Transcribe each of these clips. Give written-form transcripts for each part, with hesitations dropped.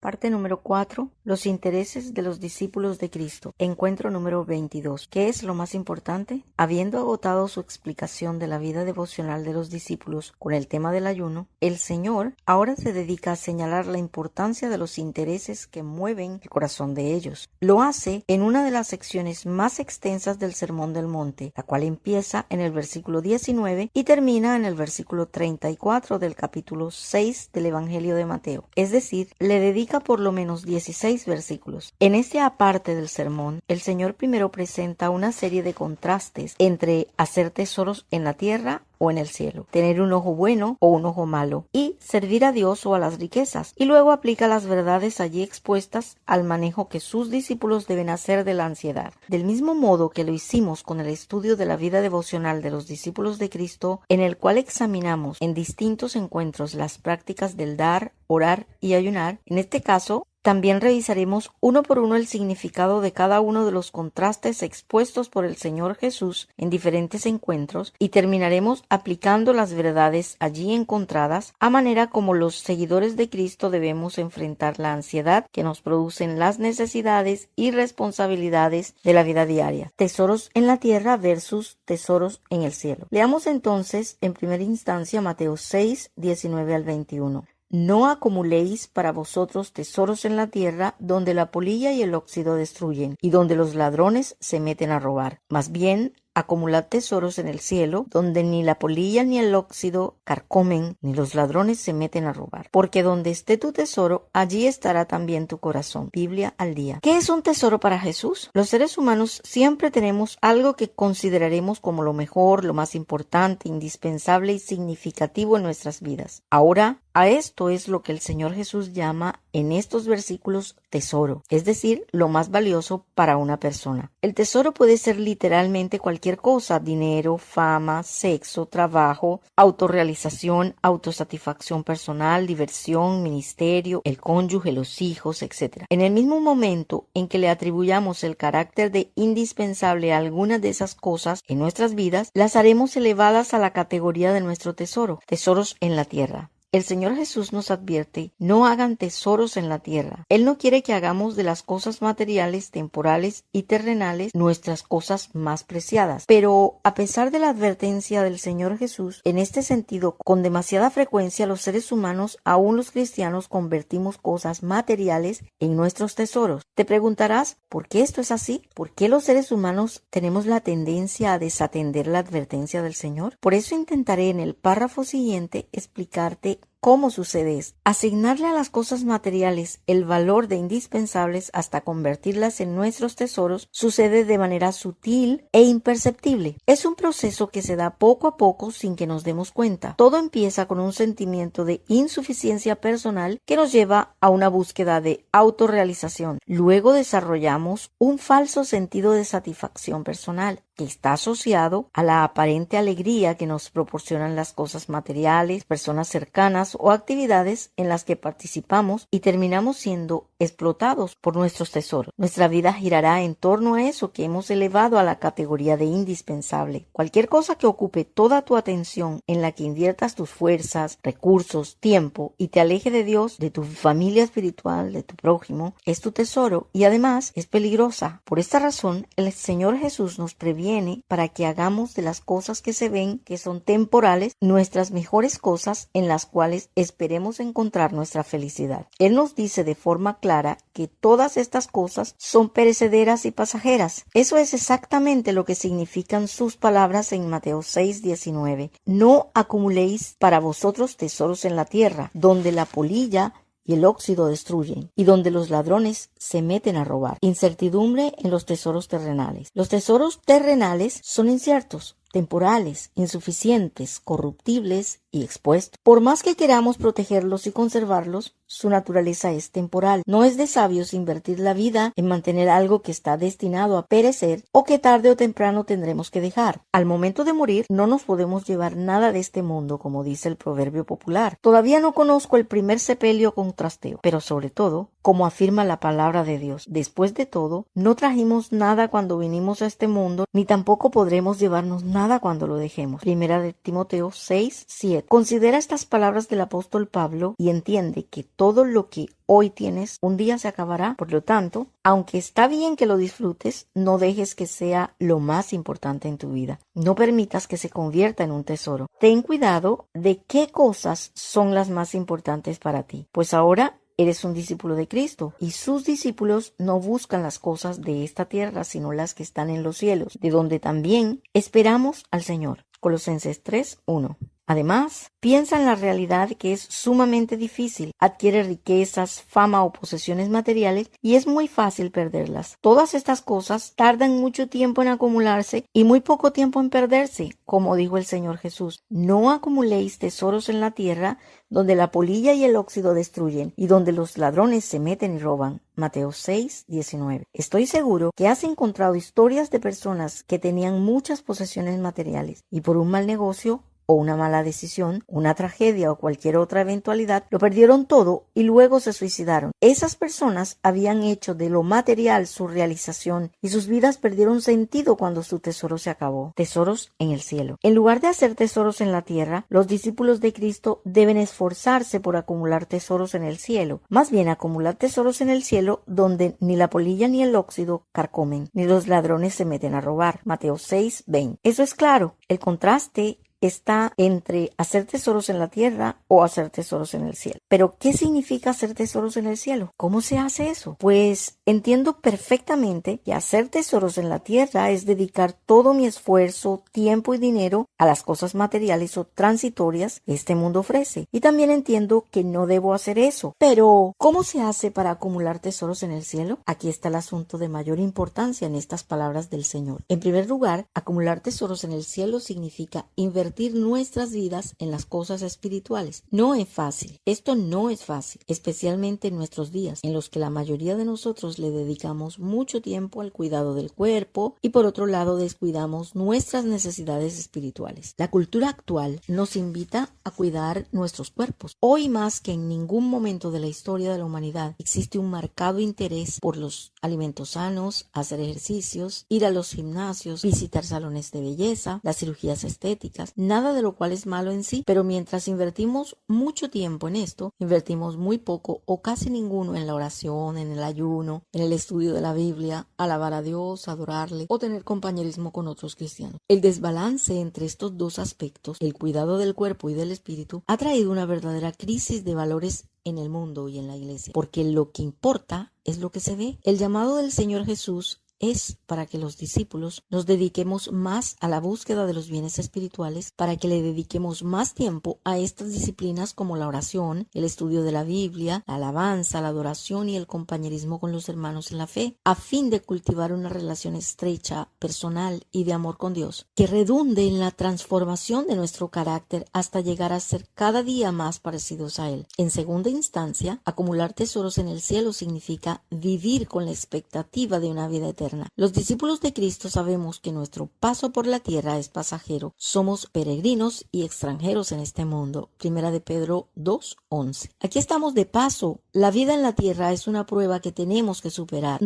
Parte número 4. Los intereses de los discípulos de Cristo. Encuentro número 22. ¿Qué es lo más importante? Habiendo agotado su explicación de la vida devocional de los discípulos con el tema del ayuno, el Señor ahora se dedica a señalar la importancia de los intereses que mueven el corazón de ellos. Lo hace en una de las secciones más extensas del Sermón del Monte, la cual empieza en el versículo 19 y termina en el versículo 34 del capítulo 6 del Evangelio de Mateo. Es decir, le dedica por lo menos 16 versículos. En esta parte del sermón, el Señor primero presenta una serie de contrastes entre hacer tesoros en la tierra o en el cielo, tener un ojo bueno o un ojo malo, y servir a Dios o a las riquezas, y luego aplica las verdades allí expuestas al manejo que sus discípulos deben hacer de la ansiedad. Del mismo modo que lo hicimos con el estudio de la vida devocional de los discípulos de Cristo, en el cual examinamos en distintos encuentros las prácticas del dar, orar y ayunar, en este caso, también revisaremos uno por uno el significado de cada uno de los contrastes expuestos por el Señor Jesús en diferentes encuentros y terminaremos aplicando las verdades allí encontradas a manera como los seguidores de Cristo debemos enfrentar la ansiedad que nos producen las necesidades y responsabilidades de la vida diaria. Tesoros en la tierra versus tesoros en el cielo. Leamos entonces en primera instancia Mateo 6, 19 al 21. No acumuléis para vosotros tesoros en la tierra, donde la polilla y el óxido destruyen, y donde los ladrones se meten a robar. Más bien, acumulad tesoros en el cielo, donde ni la polilla ni el óxido carcomen, ni los ladrones se meten a robar. Porque donde esté tu tesoro, allí estará también tu corazón. Biblia al día. ¿Qué es un tesoro para Jesús? Los seres humanos siempre tenemos algo que consideraremos como lo mejor, lo más importante, indispensable y significativo en nuestras vidas. Ahora, a esto es lo que el Señor Jesús llama en estos versículos tesoro, es decir, lo más valioso para una persona. El tesoro puede ser literalmente cualquier cosa: dinero, fama, sexo, trabajo, autorrealización, autosatisfacción personal, diversión, ministerio, el cónyuge, los hijos, etc. En el mismo momento en que le atribuyamos el carácter de indispensable a algunas de esas cosas en nuestras vidas, las haremos elevadas a la categoría de nuestro tesoro, tesoros en la tierra. El Señor Jesús nos advierte: no hagan tesoros en la tierra. Él no quiere que hagamos de las cosas materiales, temporales y terrenales nuestras cosas más preciadas. Pero a pesar de la advertencia del Señor Jesús, en este sentido, con demasiada frecuencia los seres humanos, aún los cristianos, convertimos cosas materiales en nuestros tesoros. Te preguntarás, ¿por qué esto es así? ¿Por qué los seres humanos tenemos la tendencia a desatender la advertencia del Señor? Por eso intentaré en el párrafo siguiente explicarte ¿cómo sucede esto? Asignarle a las cosas materiales el valor de indispensables hasta convertirlas en nuestros tesoros sucede de manera sutil e imperceptible. Es un proceso que se da poco a poco sin que nos demos cuenta. Todo empieza con un sentimiento de insuficiencia personal que nos lleva a una búsqueda de autorrealización. Luego desarrollamos un falso sentido de satisfacción personal que está asociado a la aparente alegría que nos proporcionan las cosas materiales, personas cercanas o actividades en las que participamos, y terminamos siendo explotados por nuestros tesoros. Nuestra vida girará en torno a eso que hemos elevado a la categoría de indispensable. Cualquier cosa que ocupe toda tu atención, en la que inviertas tus fuerzas, recursos, tiempo y te aleje de Dios, de tu familia espiritual, de tu prójimo, es tu tesoro y además es peligrosa. Por esta razón, el Señor Jesús nos previene para que hagamos de las cosas que se ven, que son temporales, nuestras mejores cosas en las cuales esperemos encontrar nuestra felicidad. Él nos dice de forma clara que todas estas cosas son perecederas y pasajeras. Eso es exactamente lo que significan sus palabras en Mateo 6:19. No acumuléis para vosotros tesoros en la tierra, donde la polilla y el óxido destruyen, y donde los ladrones se meten a robar. Incertidumbre en los tesoros terrenales. Los tesoros terrenales son inciertos, temporales, insuficientes, corruptibles y expuestos. Por más que queramos protegerlos y conservarlos, su naturaleza es temporal. No es de sabios invertir la vida en mantener algo que está destinado a perecer o que tarde o temprano tendremos que dejar. Al momento de morir, no nos podemos llevar nada de este mundo, como dice el proverbio popular. Todavía no conozco el primer sepelio con trasteo, pero sobre todo, como afirma la palabra de Dios, después de todo, no trajimos nada cuando vinimos a este mundo, ni tampoco podremos llevarnos nada cuando lo dejemos. Primera de Timoteo 6:7. 7. Considera estas palabras del apóstol Pablo y entiende que todo lo que hoy tienes un día se acabará. Por lo tanto, aunque está bien que lo disfrutes, no dejes que sea lo más importante en tu vida. No permitas que se convierta en un tesoro. Ten cuidado de qué cosas son las más importantes para ti, pues ahora eres un discípulo de Cristo y sus discípulos no buscan las cosas de esta tierra, sino las que están en los cielos, de donde también esperamos al Señor. Colosenses 3:1. Además, piensa en la realidad que es sumamente difícil. Adquiere riquezas, fama o posesiones materiales y es muy fácil perderlas. Todas estas cosas tardan mucho tiempo en acumularse y muy poco tiempo en perderse, como dijo el Señor Jesús. No acumuléis tesoros en la tierra, donde la polilla y el óxido destruyen y donde los ladrones se meten y roban. Mateo 6:19. Estoy seguro que has encontrado historias de personas que tenían muchas posesiones materiales y por un mal negocio o una mala decisión, una tragedia o cualquier otra eventualidad, lo perdieron todo y luego se suicidaron. Esas personas habían hecho de lo material su realización y sus vidas perdieron sentido cuando su tesoro se acabó. Tesoros en el cielo. En lugar de hacer tesoros en la tierra, los discípulos de Cristo deben esforzarse por acumular tesoros en el cielo. Más bien acumular tesoros en el cielo donde ni la polilla ni el óxido carcomen, ni los ladrones se meten a robar. Mateo 6:20. Eso es claro. El contraste está entre hacer tesoros en la tierra o hacer tesoros en el cielo. Pero, ¿qué significa hacer tesoros en el cielo? ¿Cómo se hace eso? Pues entiendo perfectamente que hacer tesoros en la tierra es dedicar todo mi esfuerzo, tiempo y dinero a las cosas materiales o transitorias que este mundo ofrece. Y también entiendo que no debo hacer eso. Pero, ¿cómo se hace para acumular tesoros en el cielo? Aquí está el asunto de mayor importancia en estas palabras del Señor. En primer lugar, acumular tesoros en el cielo significa invertir nuestras vidas en las cosas espirituales. No es fácil. Esto no es fácil, especialmente en nuestros días, en los que la mayoría de nosotros le dedicamos mucho tiempo al cuidado del cuerpo y por otro lado descuidamos nuestras necesidades espirituales. La cultura actual nos invita a cuidar nuestros cuerpos. Hoy más que en ningún momento de la historia de la humanidad existe un marcado interés por los alimentos sanos, hacer ejercicios, ir a los gimnasios, visitar salones de belleza, las cirugías estéticas. Nada de lo cual es malo en sí, pero mientras invertimos mucho tiempo en esto, invertimos muy poco o casi ninguno en la oración, en el ayuno, en el estudio de la Biblia, alabar a Dios, adorarle o tener compañerismo con otros cristianos. El desbalance entre estos dos aspectos, el cuidado del cuerpo y del espíritu, ha traído una verdadera crisis de valores en el mundo y en la iglesia, porque lo que importa es lo que se ve. El llamado del Señor Jesús es para que los discípulos nos dediquemos más a la búsqueda de los bienes espirituales, para que le dediquemos más tiempo a estas disciplinas como la oración, el estudio de la Biblia, la alabanza, la adoración y el compañerismo con los hermanos en la fe, a fin de cultivar una relación estrecha, personal y de amor con Dios, que redunde en la transformación de nuestro carácter hasta llegar a ser cada día más parecidos a Él. En segunda instancia, acumular tesoros en el cielo significa vivir con la expectativa de una vida eterna. Los discípulos de Cristo sabemos que nuestro paso por la tierra es pasajero. Somos peregrinos y extranjeros en este mundo. Primera de Pedro 2:11. Aquí estamos de paso. La vida en la tierra es una prueba que tenemos que superar.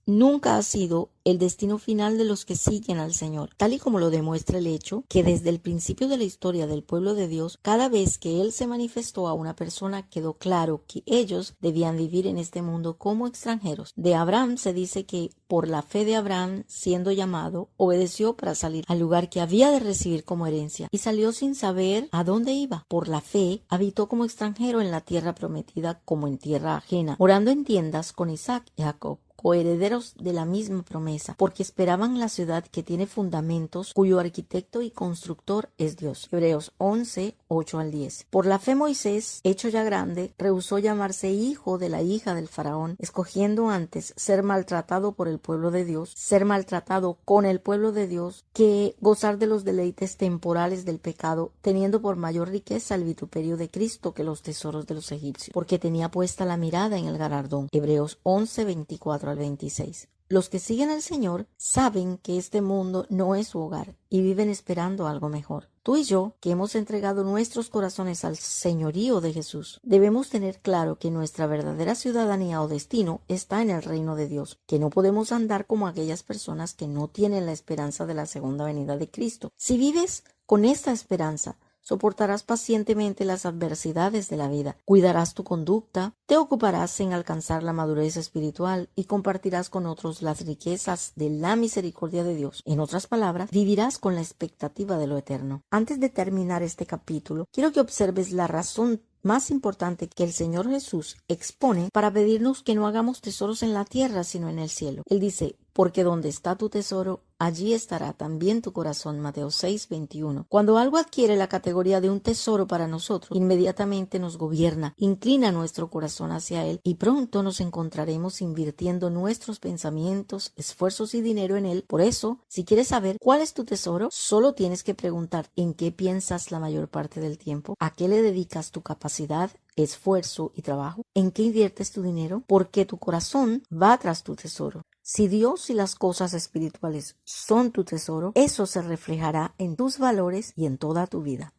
Nunca ha sido el destino final de los que siguen al Señor, tal y como lo demuestra el hecho que desde el principio de la historia del pueblo de Dios, cada vez que Él se manifestó a una persona, quedó claro que ellos debían vivir en este mundo como extranjeros. De Abraham se dice que por la fe de Abraham, siendo llamado, obedeció para salir al lugar que había de recibir como herencia y salió sin saber a dónde iba. Por la fe, habitó como extranjero en la tierra prometida como en tierra ajena, morando en tiendas con Isaac y Jacob, coherederos de la misma promesa, porque esperaban la ciudad que tiene fundamentos, cuyo arquitecto y constructor es Dios. Hebreos 11:8-10. Por la fe Moisés, hecho ya grande, rehusó llamarse hijo de la hija del faraón, escogiendo antes ser maltratado por el pueblo de Dios, ser maltratado con el pueblo de Dios, que gozar de los deleites temporales del pecado, teniendo por mayor riqueza el vituperio de Cristo que los tesoros de los egipcios, porque tenía puesta la mirada en el galardón. Hebreos 11:24-26. Los que siguen al Señor saben que este mundo no es su hogar y viven esperando algo mejor. Tú y yo, que hemos entregado nuestros corazones al señorío de Jesús, debemos tener claro que nuestra verdadera ciudadanía o destino está en el reino de Dios, que no podemos andar como aquellas personas que no tienen la esperanza de la segunda venida de Cristo. Si vives con esta esperanza, soportarás pacientemente las adversidades de la vida, cuidarás tu conducta, te ocuparás en alcanzar la madurez espiritual y compartirás con otros las riquezas de la misericordia de Dios. En otras palabras, vivirás con la expectativa de lo eterno. Antes de terminar este capítulo, quiero que observes la razón más importante que el Señor Jesús expone para pedirnos que no hagamos tesoros en la tierra, sino en el cielo. Él dice, porque donde está tu tesoro, allí estará también tu corazón. Mateo 6:21. Cuando algo adquiere la categoría de un tesoro para nosotros, inmediatamente nos gobierna, inclina nuestro corazón hacia él y pronto nos encontraremos invirtiendo nuestros pensamientos, esfuerzos y dinero en él. Por eso, si quieres saber cuál es tu tesoro, solo tienes que preguntar en qué piensas la mayor parte del tiempo, a qué le dedicas tu capacidad, esfuerzo y trabajo, en qué inviertes tu dinero, porque tu corazón va tras tu tesoro. Si Dios y las cosas espirituales son tu tesoro, eso se reflejará en tus valores y en toda tu vida.